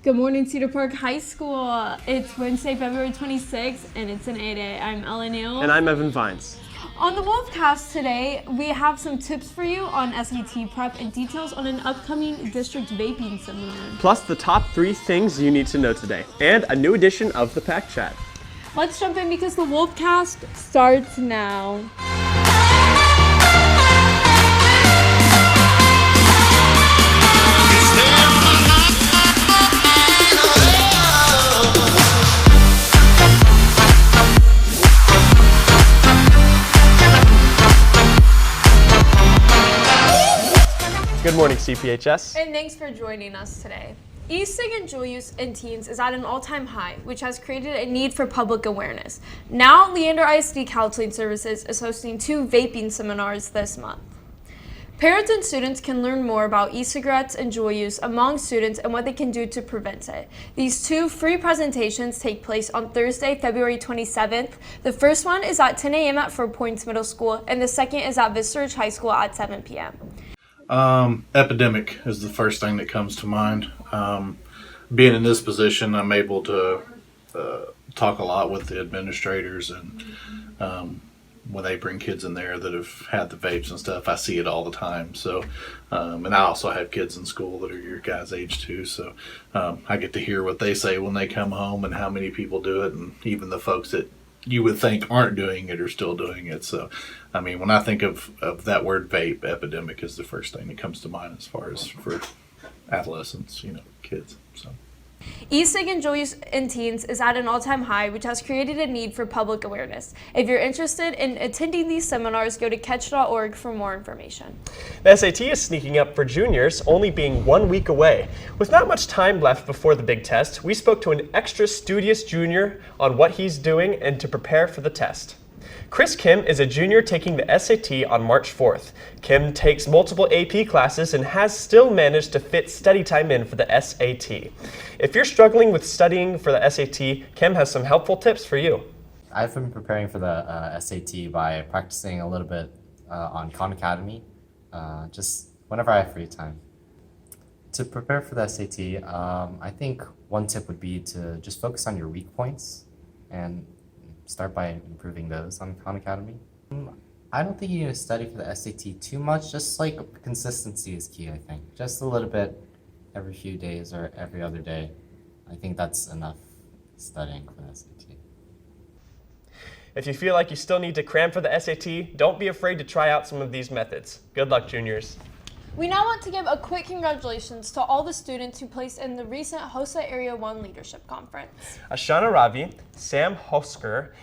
Good morning, Cedar Park High School. It's Wednesday, February 26th, and it's an 8A. I'm Ella Neal. And I'm Evan Vines. On the Wolfcast today, we have some tips for you on SAT prep and details on an upcoming district vaping seminar. Plus the top 3 things you need to know today, and a new edition of the Pack Chat. Let's jump in because the Wolfcast starts now. Good morning, CPHS. And thanks for joining us today. E-cig and dual use in teens is at an all-time high, which has created a need for public awareness. Now, Leander ISD Counseling Services is hosting 2 vaping seminars this month. Parents and students can learn more about e-cigarettes and dual use among students and what they can do to prevent it. These 2 free presentations take place on Thursday, February 27th. The first one is at 10 a.m. at 4 Points Middle School, and the second is at Vista Ridge High School at 7 p.m. Epidemic is the first thing that comes to mind. Being in this position, I'm able to talk a lot with the administrators, and when they bring kids in there that have had the vapes and stuff, I see it all the time. So, and I also have kids in school that are your guys' age too. So I get to hear what they say when they come home and how many people do it, and even the folks that you would think aren't doing it are still doing it. So, I mean, when I think of that word vape, epidemic is the first thing that comes to mind as far as for adolescents, kids. So. E-cig and dual use in teens is at an all-time high, which has created a need for public awareness. If you're interested in attending these seminars, go to catch.org for more information. The SAT is sneaking up for juniors, only being 1 week away. With not much time left before the big test, we spoke to an extra studious junior on what he's doing and to prepare for the test. Chris Kim is a junior taking the SAT on March 4th. Kim takes multiple AP classes and has still managed to fit study time in for the SAT. If you're struggling with studying for the SAT, Kim has some helpful tips for you. I've been preparing for the SAT by practicing a little bit on Khan Academy, just whenever I have free time. To prepare for the SAT, I think one tip would be to just focus on your weak points and start by improving those on Khan Academy. I don't think you need to study for the SAT too much, just like consistency is key, I think. Just a little bit every few days or every other day. I think that's enough studying for the SAT. If you feel like you still need to cram for the SAT, don't be afraid to try out some of these methods. Good luck, juniors. We now want to give a quick congratulations to all the students who placed in the recent HOSA Area 1 Leadership Conference. Ashana Ravi, Sam Hosker,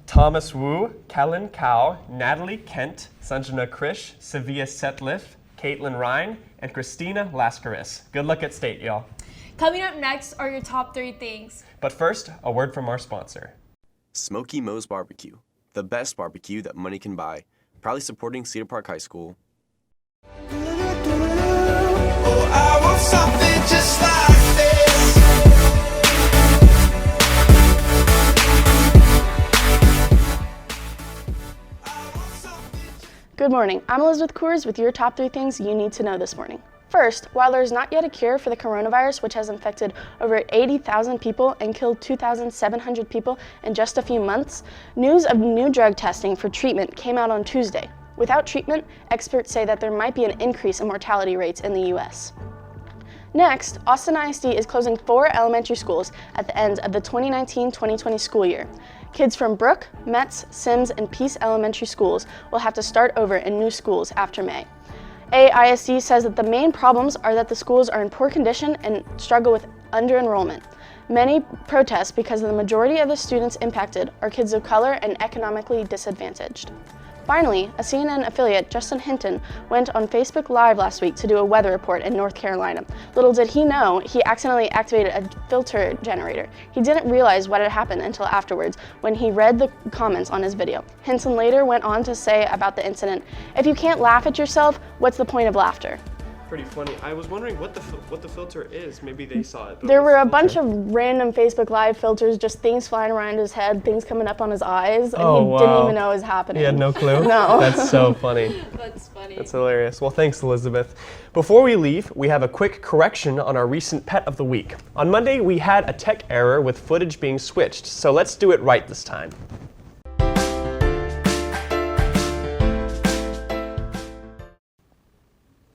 Thomas Wu, Kellen Kao, Natalie Kent, Sanjana Krish, Savia Setliff, Caitlin Ryan, and Christina Lascaris. Good luck at state, y'all. Coming up next are your top 3 things. But first, a word from our sponsor. Smoky Moe's Barbecue, the best barbecue that money can buy. Proudly supporting Cedar Park High School. Oh, I want something just like this. Good morning. I'm Elizabeth Coors with your top 3 things you need to know this morning. First, while there's not yet a cure for the coronavirus, which has infected over 80,000 people and killed 2,700 people in just a few months, news of new drug testing for treatment came out on Tuesday. Without treatment, experts say that there might be an increase in mortality rates in the U.S. Next, Austin ISD is closing 4 elementary schools at the end of the 2019-2020 school year. Kids from Brook, Metz, Sims, and Peace Elementary Schools will have to start over in new schools after May. AISD says that the main problems are that the schools are in poor condition and struggle with under-enrollment. Many protest because the majority of the students impacted are kids of color and economically disadvantaged. Finally, a CNN affiliate, Justin Hinton, went on Facebook Live last week to do a weather report in North Carolina. Little did he know, he accidentally activated a filter generator. He didn't realize what had happened until afterwards when he read the comments on his video. Hinton later went on to say about the incident, "If you can't laugh at yourself, what's the point of laughter?" pretty funny. I was wondering what the filter is. Maybe they saw it. But There what's were the a bunch filter? of random Facebook Live filters, just things flying around his head, things coming up on his eyes, and Oh, he didn't wow. even know it was happening. He had no clue? No. That's so funny. That's funny. That's hilarious. Well, thanks, Elizabeth. Before we leave, we have a quick correction on our recent pet of the week. On Monday, we had a tech error with footage being switched, so let's do it right this time.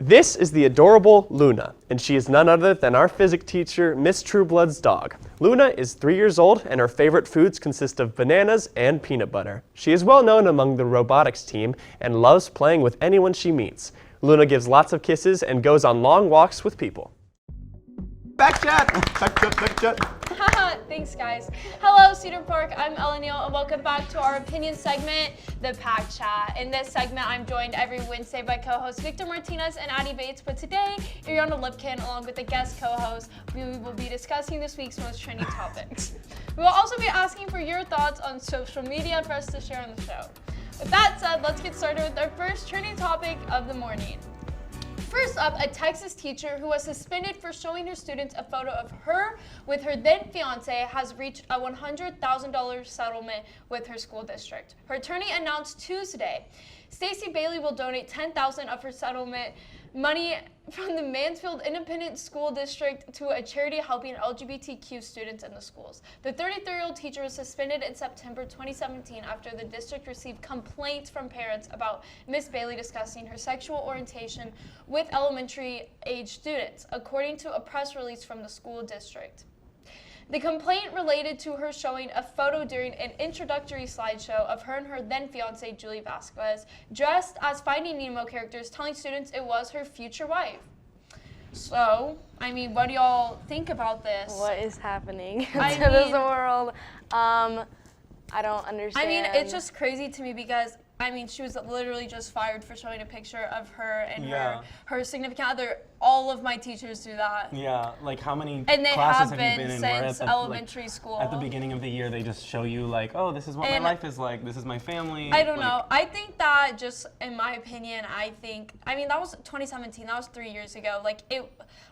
This is the adorable Luna, and she is none other than our physics teacher, Miss Trueblood's dog. Luna is 3 years old, and her favorite foods consist of bananas and peanut butter. She is well known among the robotics team and loves playing with anyone she meets. Luna gives lots of kisses and goes on long walks with people. Back chat! Back chat, back chat. Haha, thanks guys. Hello Cedar Park, I'm Ellen Neal and welcome back to our opinion segment, The Pack Chat. In this segment, I'm joined every Wednesday by co-hosts Victor Martinez and Addie Bates, but today, Ariana Lipkin along with the guest co-host, we will be discussing this week's most trending topics. We will also be asking for your thoughts on social media for us to share on the show. With that said, let's get started with our first trending topic of the morning. First up, a Texas teacher who was suspended for showing her students a photo of her with her then fiance has reached a $100,000 settlement with her school district. Her attorney announced Tuesday, Stacey Bailey will donate $10,000 of her settlement money from the Mansfield Independent School District to a charity helping LGBTQ students in the schools. The 33-year-old teacher was suspended in September 2017 after the district received complaints from parents about Miss Bailey discussing her sexual orientation with elementary-age students, according to a press release from the school district. The complaint related to her showing a photo during an introductory slideshow of her and her then fiance, Julie Vasquez, dressed as Finding Nemo characters, telling students it was her future wife. So, I mean, what do y'all think about this? What is happening I to this mean- world? I don't understand. I mean, it's just crazy to me because, I mean, she was literally just fired for showing a picture of her and her significant other. All of my teachers do that. Yeah, like how many And they classes have have you been been in where since at the, elementary school. At the beginning of the year, they just show you like, oh, this is what And my life is like. This is my family. I don't like, know. I think that just, in my opinion, I mean, that was 2017. That was 3 years ago.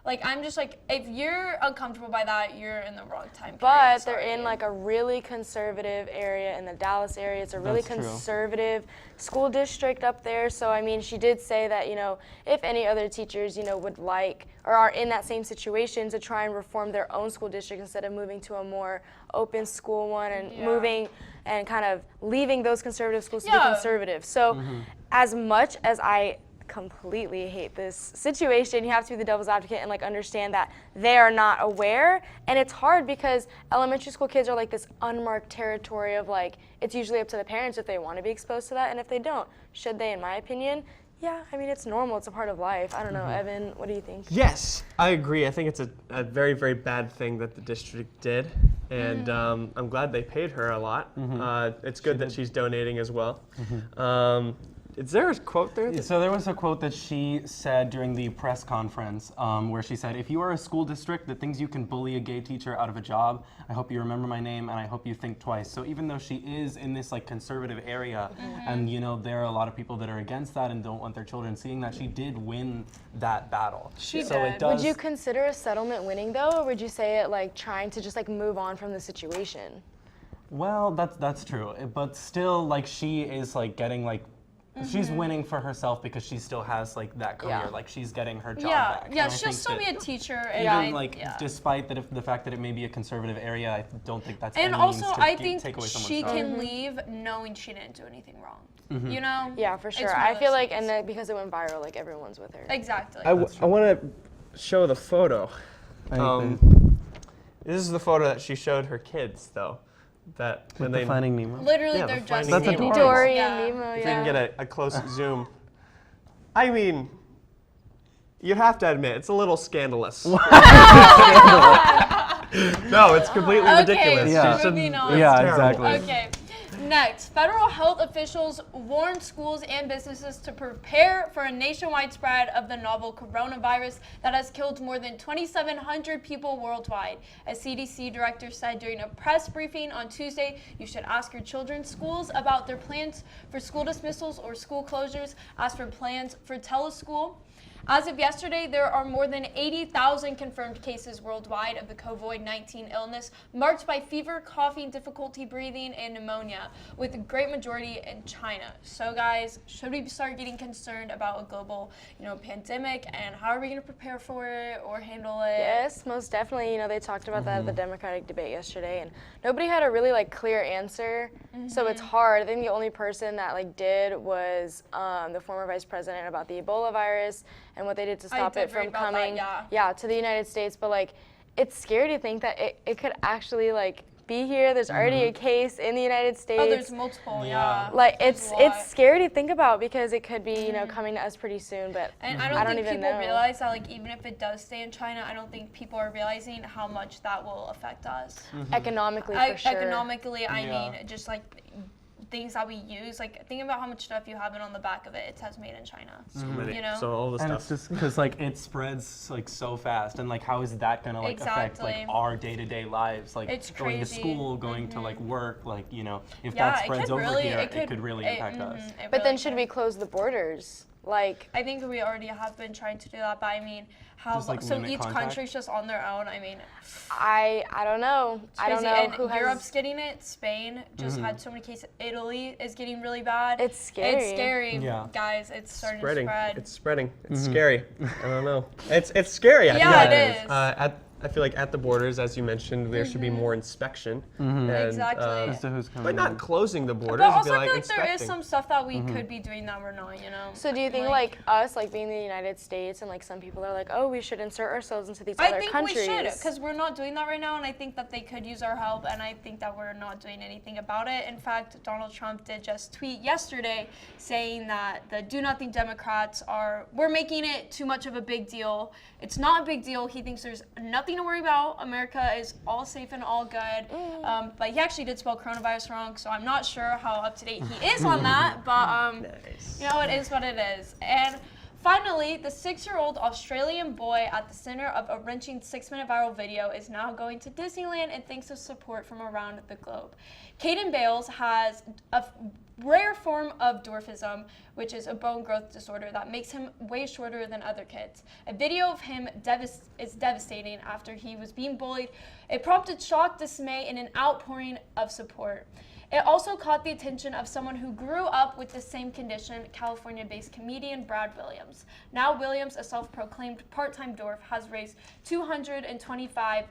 I'm just like, if you're uncomfortable by that, you're in the wrong time period. But they're Sorry. in like a really conservative area in the Dallas area. It's a really That's true. conservative school district up there. So I mean, she did say that, if any other teachers, would like or are in that same situation to try and reform their own school district instead of moving to a more open school one and moving and kind of leaving those conservative schools to be conservative. So as much as I completely hate this situation, you have to be the devil's advocate and understand that they are not aware, and it's hard because elementary school kids are like this unmarked territory of it's usually up to the parents if they want to be exposed to that, and if they don't, should they? In my opinion, yeah, I mean, it's normal, it's a part of life. I don't know, Evan, what do you think? Yes, I agree. I think it's a very, very bad thing that the district did, and I'm glad they paid her a lot. It's good that she's donating as well. Is there a quote there? So there was a quote that she said during the press conference where she said, if you are a school district that thinks you can bully a gay teacher out of a job, I hope you remember my name and I hope you think twice. So even though she is in this conservative area and there are a lot of people that are against that and don't want their children seeing that, she did win that battle. She so did. It does, Would you consider a settlement winning though, or would you say it trying to just move on from the situation? well, that's true. But still, she is getting she's winning for herself because she still has that career. Yeah. She's getting her job back. Yeah, And I she'll think still be that a teacher. And even despite the fact that it may be a conservative area, I don't think that's And any means also, to I take think away someone's she job. can leave knowing she didn't do anything wrong. You know? Yeah, for It's sure. one of I feel those and things. because it went viral, everyone's with her. Exactly. I want to show the photo. I This is the photo that she showed her kids, though. That when they Finding Nemo. Literally, Yeah, they're the just Finding standing Nemo. there. Dory Yeah. and Nemo, If you can yeah. get a close zoom. I mean, you'd have to admit, it's a little scandalous. No, it's completely ridiculous. Yeah. She shouldn't- Moving on. it's Yeah, terrible. exactly. Okay. Next, federal health officials warn schools and businesses to prepare for a nationwide spread of the novel coronavirus that has killed more than 2,700 people worldwide. A CDC director said during a press briefing on Tuesday, you should ask your children's schools about their plans for school dismissals or school closures, ask for plans for teleschool. As of yesterday, there are more than 80,000 confirmed cases worldwide of the COVID-19 illness, marked by fever, coughing, difficulty breathing, and pneumonia, with a great majority in China. So guys, should we start getting concerned about a global, pandemic, and how are we going to prepare for it or handle it? Yes, most definitely. They talked about that at the Democratic debate yesterday, and nobody had a really clear answer. So it's hard. I think the only person that did was the former vice president about the Ebola virus and what they did to stop it from coming to the United States. But it's scary to think that it could actually be here. There's already a case in the United States. Oh, there's multiple, yeah. It's scary to think about because it could be coming to us pretty soon. But and I don't think people realize that even if it does stay in China, I don't think people are realizing how much that will affect us. Economically, for sure. Economically, I mean, just things that we use, think about how much stuff you have on the back of it. It says made in China. So many. So all the And stuff. it's just because it spreads so fast, and how is that gonna affect our day-to-day lives? It's going to crazy. school, going to work, if Yeah, that spreads over really, here, it could really impact us. But then should we close the borders? I think we already have been trying to do that, but I mean, how Just, so limit each contact? country's just on their own. I mean, I don't know. I don't know and who has. Europe's getting it. Spain just had so many cases. Italy is getting really bad. It's scary. It's scary, Yeah. guys. It's starting Spreading. to spread. It's spreading. It's scary. I don't know. It's scary. I Yeah, feel it is. I feel like at the borders, as you mentioned, there should be more inspection. And, Exactly. As to who's coming but not in. closing the borders. But also, I feel like inspecting. there is some stuff that we could be doing that we're not. So do you think us being the United States and some people are oh, we should insert ourselves into these I other think countries? we should, because we're not doing that right now, and I think that they could use our help, and I think that we're not doing anything about it. In fact, Donald Trump did just tweet yesterday saying that the Do Nothing Democrats we're making it too much of a big deal. It's not a big deal. He thinks there's nothing to worry about. America is all safe and all good. But he actually did spell coronavirus wrong, so I'm not sure how up to date he is on that, but it is what it is. And finally, the 6-year-old Australian boy at the center of a wrenching 6-minute viral video is now going to Disneyland and thanks to support from around the globe. Caden Bales has a rare form of dwarfism, which is a bone growth disorder that makes him way shorter than other kids. A video of him is devastating after he was being bullied. It prompted shock, dismay, and an outpouring of support. It also caught the attention of someone who grew up with the same condition, California-based comedian Brad Williams. Now Williams, a self-proclaimed part-time dwarf, has raised $225,000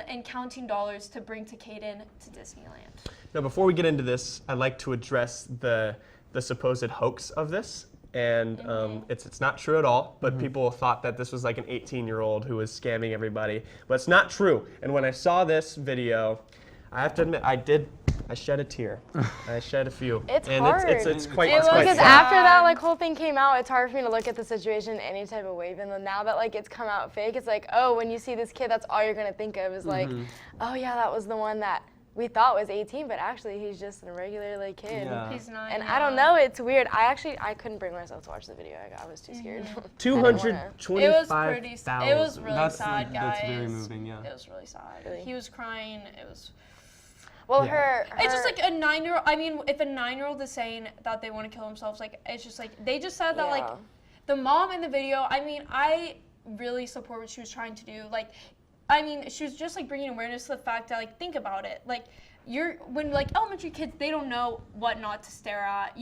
and counting dollars to bring to Caden to Disneyland. Now, before we get into this, I'd like to address the supposed hoax of this. And it's not true at all, but people thought that this was an 18-year-old who was scamming everybody. But it's not true. And when I saw this video, I have to admit, I shed a tear. I shed a few. It's and hard. It's quite Because sad. after that whole thing came out, it's hard for me to look at the situation any type of way. Even though now that it's come out fake, it's oh, when you see this kid, that's all you're gonna think of is oh yeah, that was the one that we thought was 18, but actually he's just a regular kid. Yeah. He's not. And I don't know, it's weird. I couldn't bring myself to watch the video. I was too scared. It was $225,000. It was really sad, guys. That's very moving, yeah. It was really sad. Really? He was crying. It was. Well, Yeah. It's just a 9-year-old. I mean, if a 9-year-old is saying that they want to kill themselves, it's just they just said that the mom in the video. I mean, I really support what she was trying to do. I mean, she was just bringing awareness to the fact that think about it. When elementary kids, they don't know what not to stare at.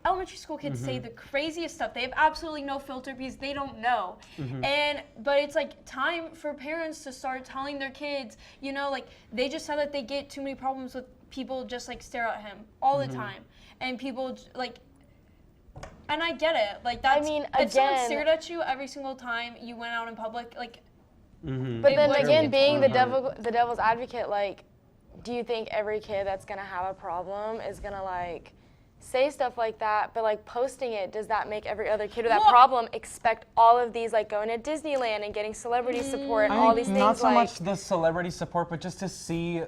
Elementary school kids say the craziest stuff. They have absolutely no filter because they don't know. But it's time for parents to start telling their kids, they just said that they get too many problems with people just stare at him all the time. And people and I get it. That's, if someone stared at you every single time you went out in public, But then again, being the devil's advocate, do you think every kid that's gonna have a problem is gonna say stuff like that, but posting it, does that make every other kid with that problem expect all of these going to Disneyland and getting celebrity support and all these things? Not so much the celebrity support, but just to see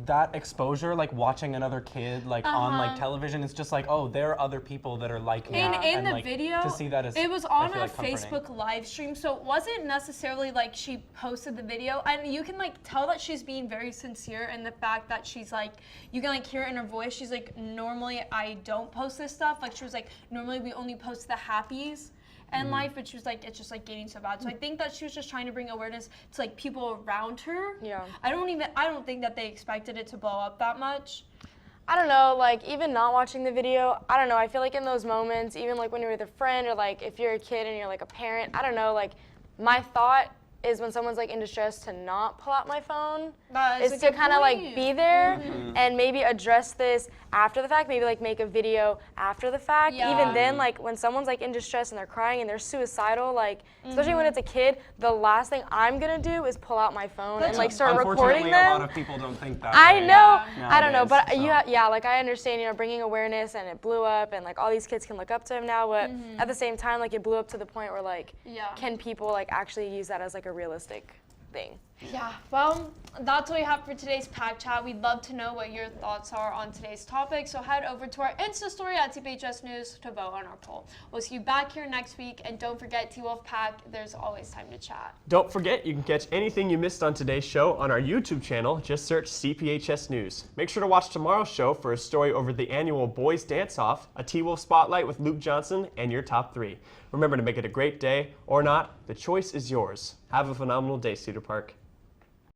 that exposure, watching another kid on television, it's just oh, there are other people that are like me. And in the video, to see that is, it was on a comforting. Facebook live stream, so it wasn't necessarily she posted the video, and you can tell that she's being very sincere in the fact that she's you can hear it in her voice. She's normally I don't post this stuff. She was normally we only post the happies. in life, but she was like, it's just like getting so bad. So I think that she was just trying to bring awareness to like people around her. Yeah. I don't think that they expected it to blow up that much. I don't know, like, even not watching the video, I don't know, I feel like in those moments, even like when you're with a friend or like if you're a kid and you're like a parent, I don't know, like, my thought is when someone's like in distress to not pull out my phone, is to kind of like be there and maybe address this after the fact, maybe like make a video after the fact. Yeah. Even then, like when someone's like in distress and they're crying and they're suicidal, like especially when it's a kid, the last thing I'm gonna do is pull out my phone and like start recording Unfortunately, them. a lot of people don't think that I way. know, I don't know, nowadays, but so. yeah, like I understand, you know, bringing awareness and it blew up and like all these kids can look up to him now, but at the same time, like it blew up to the point where like, can people like actually use that as like a realistic thing? Yeah, well, that's what we have for today's Pack Chat. We'd love to know what your thoughts are on today's topic, so head over to our Insta story at TPHS News to vote on our poll. We'll see you back here next week, and don't forget T-Wolf Pack, there's always time to chat. Don't forget, you can catch anything you missed on today's show on our YouTube channel. Just search CPHS News. Make sure to watch tomorrow's show for a story over the annual Boys Dance-Off, a T-Wolf Spotlight with Luke Johnson, and your top 3. Remember to make it a great day, or not, the choice is yours. Have a phenomenal day, Cedar Park.